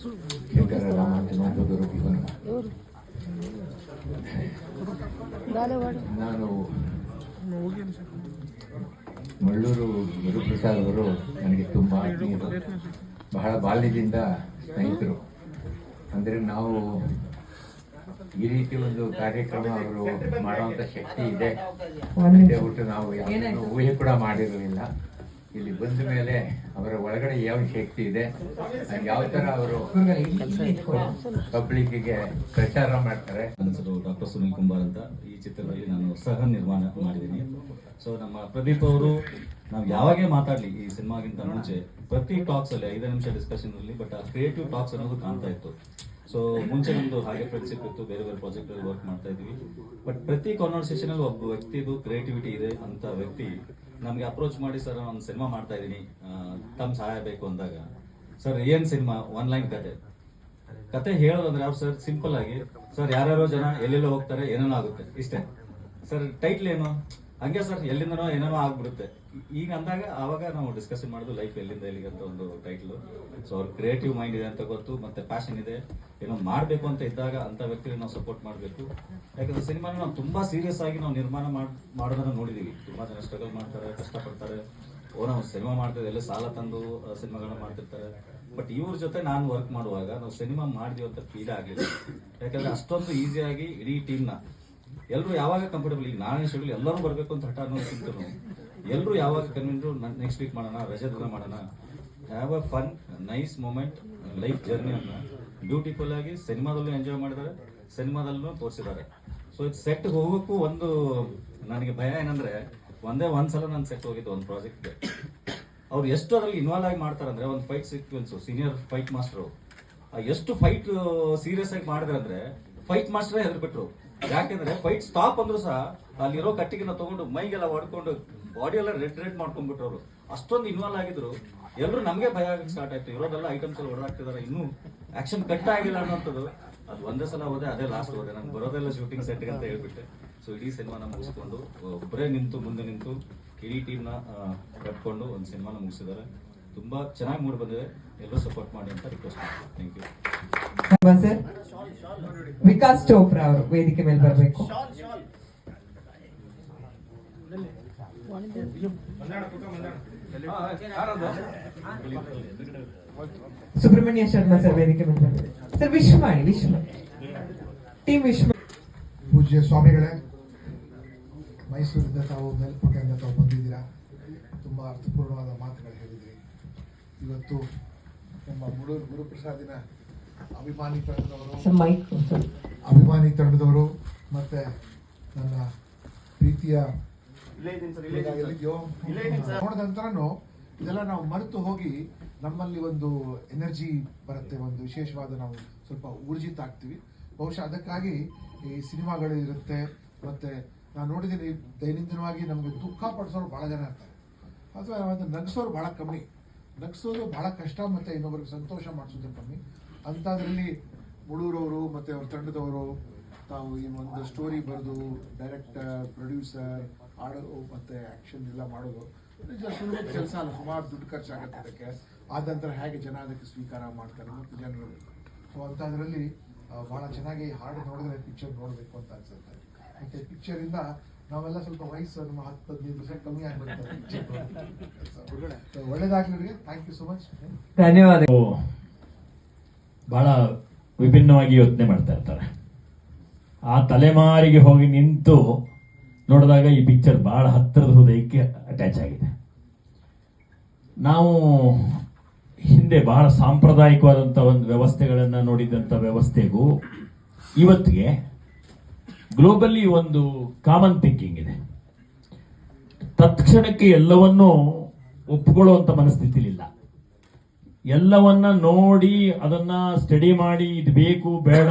ಶಂಕರ ರಾಮಾನುಜರು ಇವನು. ನಾನು ಮಳ್ಳೂರು ಗುರುಪ್ರಸಾದ್ ಅವರು ನನಗೆ ತುಂಬ ಆತ್ಮೀಯರು, ಬಹಳ ಬಾಲ್ಯದಿಂದ ಸ್ನೇಹಿತರು. ಅಂದರೆ ನಾವು ಈ ರೀತಿ ಒಂದು ಕಾರ್ಯಕ್ರಮ ಅವರು ಮಾಡುವಂಥ ಶಕ್ತಿ ಇದೆ ಬಿಟ್ಟು ನಾವು ಯಾವುದನ್ನು ಊಹೆ ಕೂಡ ಮಾಡಿರಲಿಲ್ಲ. ಇಲ್ಲಿ ಬಂದ ಮೇಲೆ ಅವರ ಒಳಗಡೆ ಯಾವ ಶಕ್ತಿ ಇದೆ, ಯಾವ ಥರ ಅವರು ಪಬ್ಲಿಕ್ಕಿಗೆ ಪ್ರಚಾರ ಮಾಡ್ತಾರೆ. ನನ್ನ ಹೆಸರು ಡಾಕ್ಟರ್ ಸುನಿಲ್ ಕುಂಬಾರ್ ಅಂತ. ಈ ಚಿತ್ರದಲ್ಲಿ ನಾನು ಸಹ ನಿರ್ಮಾಣ ಮಾಡಿದ್ದೀನಿ. ಸೊ ನಮ್ಮ ಪ್ರದೀಪ್ ಅವರು ನಾವು ಯಾವಾಗೇ ಮಾತಾಡಲಿ ಈ ಸಿನಿಮಾಗಿಂತ ಮುಂಚೆ ಪ್ರತಿ ಟಾಕ್ಸ್ ಅಲ್ಲಿ 5 ನಿಮಿಷ ಡಿಸ್ಕಷನ್ ಇರಲಿ, ಬಟ್ ಆ ಕ್ರಿಯೇಟಿವ್ ಟಾಕ್ಸ್ ಅನ್ನೋದು ಕಾಣ್ತಾ ಇತ್ತು. ಸೊ ಮುಂಚೆ ನಮ್ದು ಹಾಗೆ ಫ್ರೆಂಡ್ಶಿಪ್ ಇತ್ತು, ಬೇರೆ ಬೇರೆ ಪ್ರಾಜೆಕ್ಟ್ ಅಲ್ಲಿ ವರ್ಕ್ ಮಾಡ್ತಾ ಇದ್ವಿ. ಬಟ್ ಪ್ರತಿ ಕಾನ್ವರ್ಸೇಷನ್ ಅಲ್ಲಿ ಒಬ್ಬ ವ್ಯಕ್ತಿದು ಕ್ರಿಯೇಟಿವಿಟಿ ಇದೆ ಅಂತ ವ್ಯಕ್ತಿ ನಮ್ಗೆ ಅಪ್ರೋಚ್ ಮಾಡಿ, ಸರ್ ನಾನು ಸಿನಿಮಾ ಮಾಡ್ತಾ ಇದ್ದೀನಿ, ತಮ್ಮ ಸಹಾಯ ಬೇಕು ಅಂದಾಗ, ಸರ್ ಏನ್ ಸಿನಿಮಾ, 1 ಲೈನ್ ಕತೆ ಹೇಳೋದಂದ್ರೆ ಅವ್ರು ಸರ್ ಸಿಂಪಲ್ ಆಗಿ, ಸರ್ ಯಾರ್ಯಾರೋ ಜನ ಎಲ್ಲೆಲ್ಲೋ ಹೋಗ್ತಾರೆ, ಏನೇನೋ ಆಗುತ್ತೆ, ಇಷ್ಟೇ ಸರ್. ಟೈಟ್ಲ್ ಏನು, ಹಂಗೆ ಸರ್ ಎಲ್ಲಿಂದನೋ ಏನೇನೋ ಆಗ್ಬಿಡುತ್ತೆ. ಈಗ ಅಂದಾಗ ಆವಾಗ ನಾವು ಡಿಸ್ಕಷನ್ ಮಾಡೋದು ಲೈಫ್ ಎಲ್ಲಿಂದ ಎಲ್ಲಿಗೆ ಅಂತ ಒಂದು ಟೈಟ್ಲು. ಸೊ ಅವ್ರ ಕ್ರಿಯೇಟಿವ್ ಮೈಂಡ್ ಇದೆ ಅಂತ ಗೊತ್ತು, ಮತ್ತೆ ಪ್ಯಾಷನ್ ಇದೆ, ಏನೋ ಮಾಡಬೇಕು ಅಂತ ಇದ್ದಾಗ ಅಂತ ವ್ಯಕ್ತಿಗೆ ನಾವು ಸಪೋರ್ಟ್ ಮಾಡಬೇಕು. ಯಾಕಂದ್ರೆ ಸಿನಿಮಾನ ನಾವು ತುಂಬಾ ಸೀರಿಯಸ್ ಆಗಿ ನಾವು ನಿರ್ಮಾಣ ಮಾಡೋದನ್ನ ನೋಡಿದೀವಿ. ತುಂಬಾ ಜನ ಸ್ಟ್ರಗಲ್ ಮಾಡ್ತಾರೆ, ಕಷ್ಟಪಡ್ತಾರೆ, ನಾವು ಸಿನಿಮಾ ಮಾಡ್ತಿದ್ದೆ ಎಲ್ಲ ಸಾಲ ತಂದು ಸಿನಿಮಾಗಳನ್ನ ಮಾಡ್ತಿರ್ತಾರೆ. ಬಟ್ ಇವ್ರ ಜೊತೆ ನಾನು ವರ್ಕ್ ಮಾಡುವಾಗ ನಾವು ಸಿನಿಮಾ ಮಾಡಿದೀವಿ ಅಂತ ಫೀಲ್ ಆಗಲಿಲ್ಲ. ಯಾಕಂದ್ರೆ ಅಷ್ಟೊಂದು ಈಸಿಯಾಗಿ ಇಡೀ ಟೀಮ್ನ ಎಲ್ಲರೂ ಯಾವಾಗ ಕಂಫರ್ಟಬಲ್, ಈಗ ನಾನೇ ಶೆಡ್ಯೂಲ್ ಎಲ್ಲರೂ ಬರಬೇಕು ಅಂತ ಹಠ ಅನ್ನೋದಕ್ಕಿಂತ ಎಲ್ಲರೂ ಯಾವಾಗ ಕನ್ವಿನ್ರು ನೆಕ್ಸ್ಟ್ ವೀಕ್ ಮಾಡೋಣ, ರಜೆ ದಿನ ಮಾಡೋಣ, have a fun nice moment life ಜರ್ನಿಯನ್ನ ಬ್ಯೂಟಿಫುಲ್ ಆಗಿ ಸಿನಿಮಾದಲ್ಲೂ ಎಂಜಾಯ್ ಮಾಡಿದ್ದಾರೆ, ಸಿನಿಮಾದಲ್ಲೂ ತೋರಿಸಿದ್ದಾರೆ. ಸೊ ಇದು ಸೆಟ್ ಹೋಗೋಕ್ಕೂ ಒಂದು ನನಗೆ ಭಯ ಏನಂದ್ರೆ, ಒಂದ್ಸಲ ನಾನು ಸೆಟ್ ಹೋಗಿದ್ದು ಒಂದು ಪ್ರಾಜೆಕ್ಟ್ಗೆ. ಅವ್ರು ಎಷ್ಟು ಅದರಲ್ಲಿ ಇನ್ವಾಲ್ವ್ ಆಗಿ ಮಾಡ್ತಾರೆ ಅಂದ್ರೆ, ಒಂದು fight sequence, senior fight master ಎಷ್ಟು ಫೈಟ್ ಸೀರಿಯಸ್ ಆಗಿ ಮಾಡಿದ್ರೆ ಅಂದ್ರೆ ಫೈಟ್ ಮಾಸ್ಟರ್ ಹೆದರ್ಬಿಟ್ರು. ಯಾಕೆಂದ್ರೆ ಫೈಟ್ ಸ್ಟಾಪ್ ಅಂದ್ರೂ ಸಹ ಅಲ್ಲಿರೋ ಕಟ್ಟಿಗೆನ ತಗೊಂಡು ಮೈಗೆಲ್ಲ ಹೊಡ್ಕೊಂಡು ಬಾಡಿ ಎಲ್ಲ ರೆಡ್ ಮಾಡ್ಕೊಂಡ್ಬಿಟ್ರು ಅವರು. ಅಷ್ಟೊಂದು ಇನ್ವಾಲ್ವ್ ಆಗಿದ್ರು. ಎಲ್ಲರೂ ನಮಗೆ ಭಯ ಆಗಕ್ಕೆ ಸ್ಟಾರ್ಟ್ ಆಯ್ತು, ಇರೋದೆಲ್ಲ ಐಟಮ್ಸ್ ಎಲ್ಲ ಹೊಡೆದಾಕ್ತಿದ್ದಾರೆ, ಇನ್ನೂ ಆಕ್ಷನ್ ಕಟ್ ಆಗಿಲ್ಲ ಅನ್ನೋಂಥದ್ದು. ಅದು ಒಂದೇ ಸಲ ಹೋದೆ, ಅದೇ ಲಾಸ್ಟ್ ಹೋದೆ, ನಾನು ಬರೋದೆಲ್ಲ ಶೂಟಿಂಗ್ ಸೆಟ್ಗೆ ಅಂತ ಹೇಳ್ಬಿಟ್ಟೆ. ಸೊ ಇಡೀ ಸಿನಿಮಾನ ಮುಗಿಸ್ಕೊಂಡು ಒಬ್ಬರೇ ಮುಂದೆ ನಿಂತು ಇಡೀ ಟೀಮ್ನ ಕಟ್ಕೊಂಡು ಒಂದು ಸಿನಿಮಾನ ಮುಗಿಸಿದ್ದಾರೆ. ತುಂಬಾ ಚೆನ್ನಾಗಿ ಮೂಡಿ ಬಂದಿದೆ, ಎಲ್ಲರೂ ಸಪೋರ್ಟ್ ಮಾಡಿ ಅಂತ ರಿಕ್ವೆಸ್ಟ್ ಮಾಡ್ತೀನಿ. Thank you. ವಿಕಾಸ್ ಚೋಪ್ರಾ ಅವರು ವೇದಿಕೆ ಮೇಲೆ ಬರಬೇಕು. ಸುಬ್ರಹ್ಮಣ್ಯ ಶರ್ಮಾ ಸರ್ ವೇದಿಕೆ ಮೇಲೆ ಬರಬೇಕು. ಸರ್ ವಿಶ್ವ ಟೀಮ್ ವಿಶ್ವ. ಪೂಜ್ಯ ಸ್ವಾಮಿಗಳೇ, ಮೈಸೂರಿಂದ ತಾವು ಮೇಲ್ಕೋಟೆಯಿಂದ ತಾವು ಬಂದಿದ್ದೀರಾ. ತುಂಬ ಅರ್ಥಪೂರ್ಣವಾದ ಮಾತುಗಳು ಹೇಳಿದ್ರಿ. ಇವತ್ತು ನಮ್ಮ ಮುಳ್ಳೂರು ಗುರುಪ್ರಸಾದಿನ ಅಭಿಮಾನಿ ತಂಡದವರು ಮತ್ತೆ ನನ್ನ ಪ್ರೀತಿಯ ನೋಡಿದ ನಂತರನು ಇದೆಲ್ಲ ನಾವು ಮರೆತು ಹೋಗಿ ನಮ್ಮಲ್ಲಿ ಒಂದು ಎನರ್ಜಿ ಬರುತ್ತೆ, ಒಂದು ವಿಶೇಷವಾದ ನಾವು ಸ್ವಲ್ಪ ಊರ್ಜಿತ ಆಗ್ತೀವಿ. ಬಹುಶಃ ಅದಕ್ಕಾಗಿ ಈ ಸಿನಿಮಾಗಳು ಇರುತ್ತೆ. ಮತ್ತೆ ನಾನು ನೋಡಿದ್ದೀನಿ, ದೈನಂದಿನವಾಗಿ ನಮಗೆ ದುಃಖ ಪಡಿಸೋರು ಭಾಳ ಜನ ಇರ್ತಾರೆ, ಅಥವಾ ಅದು ನಗಿಸೋರು ಭಾಳ ಕಮ್ಮಿ. ನಗಿಸೋದು ಭಾಳ ಕಷ್ಟ, ಮತ್ತು ಇನ್ನೊಬ್ಬರಿಗೆ ಸಂತೋಷ ಮಾಡಿಸೋದು ಕಮ್ಮಿ. ಅಂಥದ್ರಲ್ಲಿ ಮುಳ್ಳೂರವರು ಮತ್ತು ಅವ್ರ ತಂಡದವರು ತಾವು ಈ ಒಂದು ಸ್ಟೋರಿ ಬರೆದು ಡೈರೆಕ್ಟರ್, ಪ್ರೊಡ್ಯೂಸರ್, ಆಡೋ ಮತ್ತು ಆ್ಯಕ್ಷನ್ ಎಲ್ಲ ಮಾಡೋದು ನಿಜ ಸುಲಭದ ಕೆಲಸ ಅಲ್ಲ. ಸುಮಾರು ದುಡ್ಡು ಖರ್ಚಾಗುತ್ತೆ ಅದಕ್ಕೆ. ಆದ ನಂತರ ಹೇಗೆ ಜನ ಅದಕ್ಕೆ ಸ್ವೀಕಾರ ಮಾಡ್ತಾರೆ ಮತ್ತು ಜನರು. ಸೊ ಅಂಥದ್ರಲ್ಲಿ ಭಾಳ ಚೆನ್ನಾಗಿ ಹಾಡು ನೋಡಿದ್ರೆ ಪಿಕ್ಚರ್ ನೋಡಬೇಕು ಅಂತ ಅನ್ಸುತ್ತೆ. ಮತ್ತು ಪಿಕ್ಚರಿಂದ ನಾವೆಲ್ಲ ಸ್ವಲ್ಪ ವಯಸ್ಸು ನಮ್ಮ 10-15% ಕಮ್ಮಿ ಆಗಿಬಿಡ್ತಾರೆ. ಒಳ್ಳೇದಾಗ್ಲಿ. Thank you so much. ಧನ್ಯವಾದ. ಬಹಳ ವಿಭಿನ್ನವಾಗಿ ಯೋಚನೆ ಮಾಡ್ತಾ ಇರ್ತಾರೆ. ಆ ತಲೆಮಾರಿಗೆ ಹೋಗಿ ನಿಂತು ನೋಡಿದಾಗ ಈ ಪಿಕ್ಚರ್ ಬಹಳ ಹತ್ತಿರದ ಹೃದಯಕ್ಕೆ ಅಟ್ಯಾಚ್ ಆಗಿದೆ. ನಾವು ಹಿಂದೆ ಬಹಳ ಸಾಂಪ್ರದಾಯಿಕವಾದಂಥ ಒಂದು ವ್ಯವಸ್ಥೆಗಳನ್ನು ನೋಡಿದಂಥ ವ್ಯವಸ್ಥೆಗೂ ಇವತ್ತಿಗೆ ಗ್ಲೋಬಲಿ ಒಂದು ಕಾಮನ್ ಥಿಂಕಿಂಗ್ ಇದೆ. ತತ್ಕ್ಷಣಕ್ಕೆ ಎಲ್ಲವನ್ನೂ ಒಪ್ಪಿಕೊಳ್ಳುವಂಥ ಮನಸ್ಥಿತಿಲಿಲ್ಲ. ಎಲ್ಲವನ್ನ ನೋಡಿ ಅದನ್ನ ಸ್ಟಡಿ ಮಾಡಿ ಇದು ಬೇಕು ಬೇಡ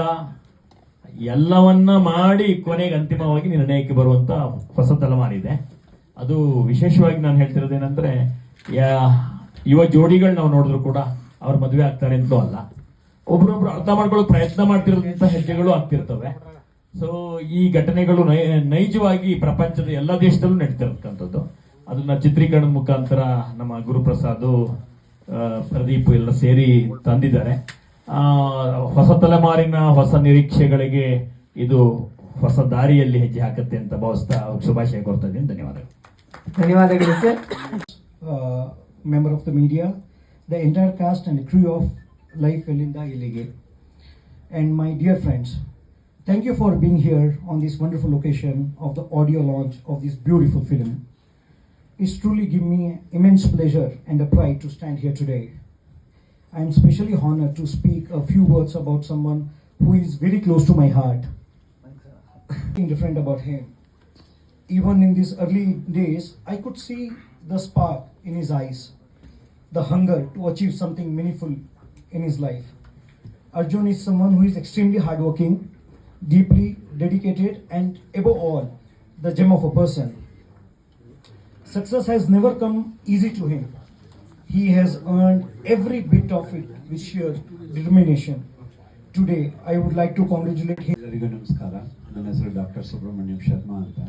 ಎಲ್ಲವನ್ನ ಮಾಡಿ ಕೊನೆಗೆ ಅಂತಿಮವಾಗಿ ನಿರ್ಣಯಕ್ಕೆ ಬರುವಂತ ಹೊಸ ತಲೆಮಾರಿದೆ. ಅದು ವಿಶೇಷವಾಗಿ ನಾನು ಹೇಳ್ತಿರೋದೇನೆಂದ್ರೆ, ಯುವ ಜೋಡಿಗಳು ನಾವು ನೋಡಿದ್ರು ಕೂಡ ಅವ್ರ ಮದುವೆ ಆಗ್ತಾರೆ ಅಂತೂ ಅಲ್ಲ, ಒಬ್ರೊಬ್ರು ಅರ್ಥ ಮಾಡ್ಕೊಳ್ಳೋ ಪ್ರಯತ್ನ ಮಾಡ್ತಿರೋದಂತ ಹೆಜ್ಜೆಗಳು ಆಗ್ತಿರ್ತವೆ. ಸೊ ಈ ಘಟನೆಗಳು ನೈಜವಾಗಿ ಪ್ರಪಂಚದ ಎಲ್ಲ ದೇಶದಲ್ಲೂ ನಡೀತಿರ್ತಕ್ಕಂಥದ್ದು. ಅದನ್ನ ಚಿತ್ರೀಕರಣದ ಮುಖಾಂತರ ನಮ್ಮ ಗುರುಪ್ರಸಾದ್, ಪ್ರದೀಪ್ ಎಲ್ಲ ಸೇರಿ ತಂದಿದ್ದಾರೆ. ಹೊಸ ತಲೆಮಾರಿನ ಹೊಸ ನಿರೀಕ್ಷೆಗಳಿಗೆ ಇದು ಹೊಸ ದಾರಿಯಲ್ಲಿ ಹೆಜ್ಜೆ ಹಾಕುತ್ತೆ ಅಂತ ಭಾವಿಸ್ತಾ ಅವ್ರಿಗೆ ಶುಭಾಶಯ ಕೊಡ್ತಾ ಇದ್ದೀನಿ. ಧನ್ಯವಾದಗಳು. ಧನ್ಯವಾದಗಳು sir. Member of the media, the entire cast and crew of Life Velinda Illige, and my dear friends, thank you for being here on this wonderful occasion of the audio launch of this beautiful film. It's truly given me immense pleasure and a pride to stand here today. I am especially honored to speak a few words about someone who is very close to my heart. Nothing different about him. Even in these early days, I could see the spark in his eyes, the hunger to achieve something meaningful in his life. Arjun is someone who is extremely hardworking, deeply dedicated, and above all, the gem of a person. Success has never come easy to him. He has earned every bit of it with sheer determination. Today, I would like to congratulate him. ಎಲ್ಲರಿಗೂ ನಮಸ್ಕಾರ. ನನ್ನ ಹೆಸರು doctor Subrahmanyam Sharma ಅಂತ.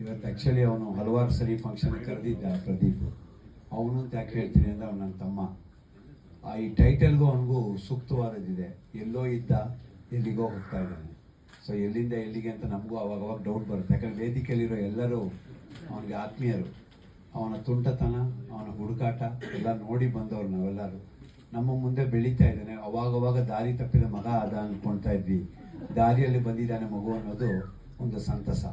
ಇವತ್ತು actually ಅವನು ಹಲವಾರು ಸರಿ function ಕರೆದಿದ್ದ ಪ್ರದೀಪ್. ಅವನು ಅಂತ ಯಾಕೆ ಹೇಳ್ತೀನಿ ಅಂದರೆ ಅವನು ನನ್ನ ತಮ್ಮ. ಈ ಟೈಟಲ್ಗೂ ಅವನಿಗೂ ಸೂಕ್ತವಾದದಿದೆ. ಎಲ್ಲೋ ಇದ್ದ ಎಲ್ಲಿಗೋ ಹೋಗ್ತಾ ಇದ್ದಾನೆ. ಸೊ ಎಲ್ಲಿಂದ ಎಲ್ಲಿಗೆ ಅಂತ ನಮಗೂ ಅವಾಗವಾಗ ಡೌಟ್ ಬರುತ್ತೆ. ಯಾಕಂದರೆ ವೇದಿಕೆಯಲ್ಲಿರೋ ಎಲ್ಲರೂ ಅವನಿಗೆ ಆತ್ಮೀಯರು. ಅವನ ತುಂಟತನ, ಅವನ ಹುಡುಕಾಟ ಎಲ್ಲ ನೋಡಿ ಬಂದವರು ನಾವೆಲ್ಲರೂ. ನಮ್ಮ ಮುಂದೆ ಬೆಳೀತಾ ಇದ್ದಾನೆ. ಅವಾಗವಾಗ ದಾರಿ ತಪ್ಪಿದ ಮಗ ಅದ ಅಂದ್ಕೊಳ್ತಾ ಇದ್ವಿ. ದಾರಿಯಲ್ಲಿ ಬಂದಿದ್ದಾನೆ ಮಗು ಅನ್ನೋದು ಒಂದು ಸಂತಸ.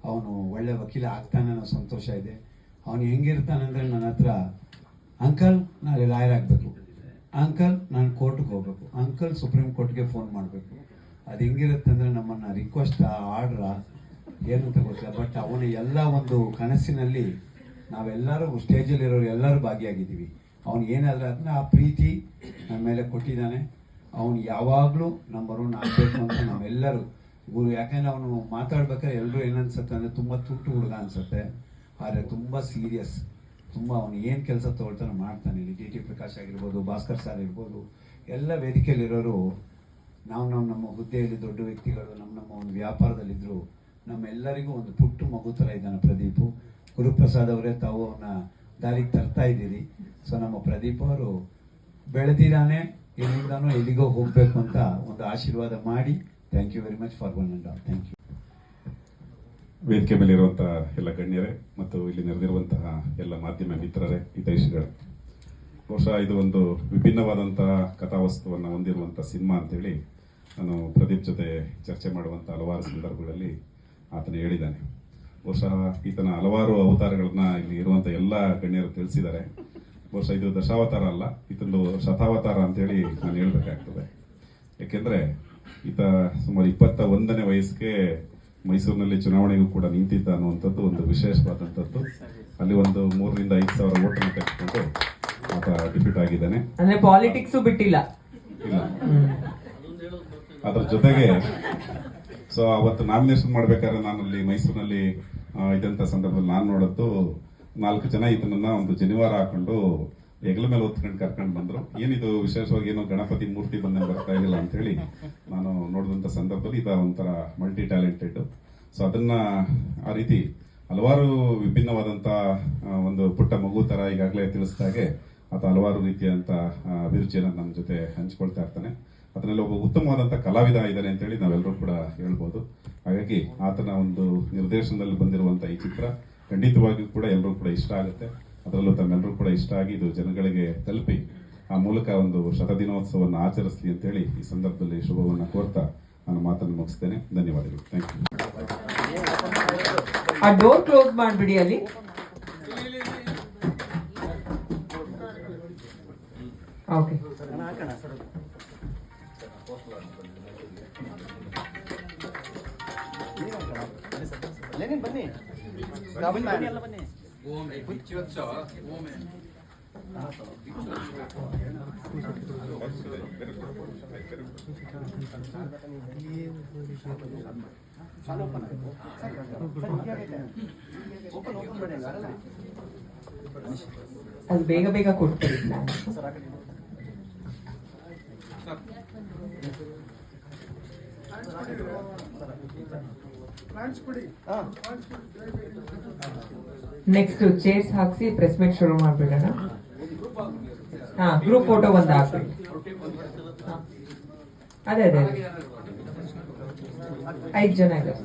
ಅವನು ಒಳ್ಳೆ ವಕೀಲ ಆಗ್ತಾನೆ ಅನ್ನೋ ಸಂತೋಷ ಇದೆ. ಅವನು ಹೆಂಗಿರ್ತಾನಂದರೆ ನನ್ನ ಹತ್ರ, ಅಂಕಲ್ ನಾಳೆ ಲಾಯರ್ ಆಗಬೇಕು, ಅಂಕಲ್ ನಾನು ಕೋರ್ಟ್ಗೆ ಹೋಗ್ಬೇಕು, ಅಂಕಲ್ ಸುಪ್ರೀಂ ಕೋರ್ಟ್ಗೆ ಫೋನ್ ಮಾಡಬೇಕು. ಅದು ಹೆಂಗಿರುತ್ತೆ ಅಂದರೆ ನಮ್ಮನ್ನು ರಿಕ್ವೆಸ್ಟ್ ಆರ್ಡ್ರ ಏನಂತ ಗೊತ್ತಿಲ್ಲ. ಬಟ್ ಅವನ ಎಲ್ಲ ಒಂದು ಕನಸಿನಲ್ಲಿ ನಾವೆಲ್ಲರೂ ಸ್ಟೇಜಲ್ಲಿರೋರು ಎಲ್ಲರೂ ಭಾಗಿಯಾಗಿದ್ದೀವಿ. ಅವನು ಏನಾದರೂ ಅದನ್ನ ಆ ಪ್ರೀತಿ ನಮ್ಮ ಮೇಲೆ ಕೊಟ್ಟಿದ್ದಾನೆ. ಅವನು ಯಾವಾಗಲೂ ನಂಬರ್ 1 ಆಗಬೇಕು ಅಂತ ನಾವೆಲ್ಲರೂ ಗುರು. ಯಾಕಂದರೆ ಅವನು ಮಾತಾಡ್ಬೇಕಾದ್ರೆ ಎಲ್ಲರೂ ಏನನ್ಸುತ್ತೆ ಅಂದರೆ ತುಂಬ ತುಂಟು ಹುಡುಗ ಅನಿಸುತ್ತೆ, ಆದರೆ ತುಂಬ ಸೀರಿಯಸ್. ತುಂಬ ಅವನು ಏನು ಕೆಲಸ ತೊಗೊಳ್ತಾನೆ ಮಾಡ್ತಾನೆ. ಇಲ್ಲಿ ಡಿ ಟಿ ಪ್ರಕಾಶ್ ಆಗಿರ್ಬೋದು, ಭಾಸ್ಕರ್ ಸರ್ ಇರ್ಬೋದು, ಎಲ್ಲ ವೇದಿಕೆಯಲ್ಲಿರೋರು ನಾವು ನಮ್ಮ ಹುದ್ದೆಯಲ್ಲಿ ದೊಡ್ಡ ವ್ಯಕ್ತಿಗಳು ನಮ್ಮ ಒಂದು ವ್ಯಾಪಾರದಲ್ಲಿದ್ದರು. ನಮ್ಮೆಲ್ಲರಿಗೂ ಒಂದು ಪುಟ್ಟು ಮಗು ಥರ ಇದ್ದಾನೆ ಪ್ರದೀಪು. ಗುರುಪ್ರಸಾದ್ ಅವರೇ ತಾವು ಅವನ್ನ ದಾರಿಗೆ ತರ್ತಾ ಇದ್ದೀರಿ. ಸೊ ನಮ್ಮ ಪ್ರದೀಪ್ ಅವರು ಬೆಳೆದಿದ್ದಾನೆ, ಎಲ್ಲಿಂದಾನೋ ಎಲ್ಲಿಗೋ ಹೋಗಬೇಕು ಅಂತ ಒಂದು ಆಶೀರ್ವಾದ ಮಾಡಿ. Thank you very much for one and all. Thank you. ವೇದಿಕೆ ಮೇಲೆ ಇರುವಂತಹ ಎಲ್ಲ ಗಣ್ಯರೇ ಮತ್ತು ಇಲ್ಲಿ ನೆರೆದಿರುವಂತಹ ಎಲ್ಲ ಮಾಧ್ಯಮ ಮಿತ್ರರೇ, ಹಿತೈಷಿಗಳೇ, ಬಹುಶಃ ಇದು ಒಂದು ವಿಭಿನ್ನವಾದಂತಹ ಕಥಾವಸ್ತುವನ್ನು ಹೊಂದಿರುವಂಥ ಸಿನಿಮಾ ಅಂತೇಳಿ ನಾನು ಪ್ರದೀಪ್ ಜೊತೆ ಚರ್ಚೆ ಮಾಡುವಂಥ ಹಲವಾರು ಸಂದರ್ಭಗಳಲ್ಲಿ ಆತನು ಹೇಳಿದ್ದಾನೆ. ಬಹುಶಃ ಈತನ ಹಲವಾರು ಅವತಾರಗಳನ್ನ ಇಲ್ಲಿ ಇರುವಂಥ ಎಲ್ಲ ಗಣ್ಯರು ತಿಳಿಸಿದ್ದಾರೆ. ಬಹುಶಃ ಇದು ದಶಾವತಾರ ಅಲ್ಲ, ಇದೊಂದು ಶತಾವತಾರ ಅಂತೇಳಿ ನಾನು ಹೇಳ್ಬೇಕಾಗ್ತದೆ. ಏಕೆಂದರೆ ಈತ ಸುಮಾರು 21ನೇ ವಯಸ್ಸಿಗೆ ಮೈಸೂರಿನಲ್ಲಿ ಚುನಾವಣೆಗೂ ಕೂಡ ನಿಂತಿದ್ದ ಅನ್ನುವಂಥದ್ದು ಒಂದು ವಿಶೇಷವಾದಂಥದ್ದು. ಅಲ್ಲಿ ಒಂದು 3,000 ರಿಂದ 5,000 ಓಟನ್ನು ತೆಗೆದುಕೊಂಡು ಆತ ಡಿಫೀಟ್ ಆಗಿದ್ದಾನೆ. ಅಂದ್ರೆ ಪಾಲಿಟಿಕ್ಸ್ ಬಿಟ್ಟಿಲ್ಲ. ಇಲ್ಲ, ಅದ್ರ ಜೊತೆಗೆ ಸೊ ಅವತ್ತು ನಾಮಿನೇಷನ್ ಮಾಡ್ಬೇಕಾದ್ರೆ ನಾನು ಅಲ್ಲಿ ಮೈಸೂರಿನಲ್ಲಿ ಇದ್ದಂಥ ಸಂದರ್ಭದಲ್ಲಿ ನಾನು ನೋಡದ್ದು 4 ಜನ ಇದನ್ನ ಒಂದು ಜನಿವಾರ ಹಾಕೊಂಡು ಹೆಗಲ ಮೇಲೆ ಹೊತ್ಕೊಂಡು ಕರ್ಕೊಂಡು ಬಂದ್ರು. ಏನಿದು ವಿಶೇಷವಾಗಿ ಏನೋ ಗಣಪತಿ ಮೂರ್ತಿ ಬಂದಂಗೆ ಬರ್ತಾ ಇರಲಿಲ್ಲ ಅಂತೇಳಿ ನಾನು ನೋಡಿದಂಥ ಸಂದರ್ಭದಲ್ಲಿ ಇದ ಒಂಥರ ಮಲ್ಟಿ ಟ್ಯಾಲೆಂಟೆಡ್. ಸೊ ಅದನ್ನ ಆ ರೀತಿ ಹಲವಾರು ವಿಭಿನ್ನವಾದಂಥ ಒಂದು ಪುಟ್ಟ ಮಗು ಥರ ಈಗಾಗಲೇ ತಿಳಿಸಿದಾಗೆ ಆತ ಹಲವಾರು ರೀತಿಯಂಥ ಅಭಿರುಚಿಯನ್ನು ನಮ್ಮ ಜೊತೆ ಹಂಚ್ಕೊಳ್ತಾ ಇರ್ತಾನೆ. ಅದನ್ನೆಲ್ಲ ಒಬ್ಬ ಉತ್ತಮವಾದಂಥ ಕಲಾವಿದ ಇದ್ದಾನೆ ಅಂತೇಳಿ ನಾವೆಲ್ಲರೂ ಕೂಡ ಹೇಳ್ಬೋದು. ಹಾಗಾಗಿ ಆತನ ಒಂದು ನಿರ್ದೇಶನದಲ್ಲಿ ಬಂದಿರುವಂಥ ಈ ಚಿತ್ರ ಖಂಡಿತವಾಗಿಯೂ ಕೂಡ ಎಲ್ಲರೂ ಕೂಡ ಇಷ್ಟ ಆಗುತ್ತೆ. ಅದರಲ್ಲೂ ತಮ್ಮೆಲ್ಲರೂ ಕೂಡ ಇಷ್ಟ ಆಗಿ ಇದು ಜನಗಳಿಗೆ ತಲುಪಿ ಆ ಮೂಲಕ ಒಂದು ಶತದಿನೋತ್ಸವವನ್ನು ಆಚರಿಸಲಿ ಅಂತೇಳಿ ಈ ಸಂದರ್ಭದಲ್ಲಿ ಶುಭವನ್ನು ಕೋರ್ತಾ ನಾನು ಮಾತನ್ನು ಮುಗಿಸ್ತೇನೆ. ಧನ್ಯವಾದಗಳು. Thank you. ಆ ಡೋರ್ ಕ್ಲೋಸ್ ಮಾಡ್ಬಿಡಿ ಅಲ್ಲಿ. ಓಕೆ. ಬನ್ನಿ ಅದು ಬೇಗ ಬೇಗ ಕೊಡ್ತಿಲ್ಲ. ನೆಕ್ಸ್ಟ್ ಚೇರ್ಸ್ ಹಾಕ್ಸಿ ಪ್ರೆಸ್ ಮೀಟ್ ಶುರು ಮಾಡ್ಬಿಡೋಣ. ಗ್ರೂಪ್ ಫೋಟೋ ಒಂದು ಹಾಕ್ಬಿಡಿ. ಅದೇ ಅದೇ 5 ಜನ ಇದ್ದಾರೆ.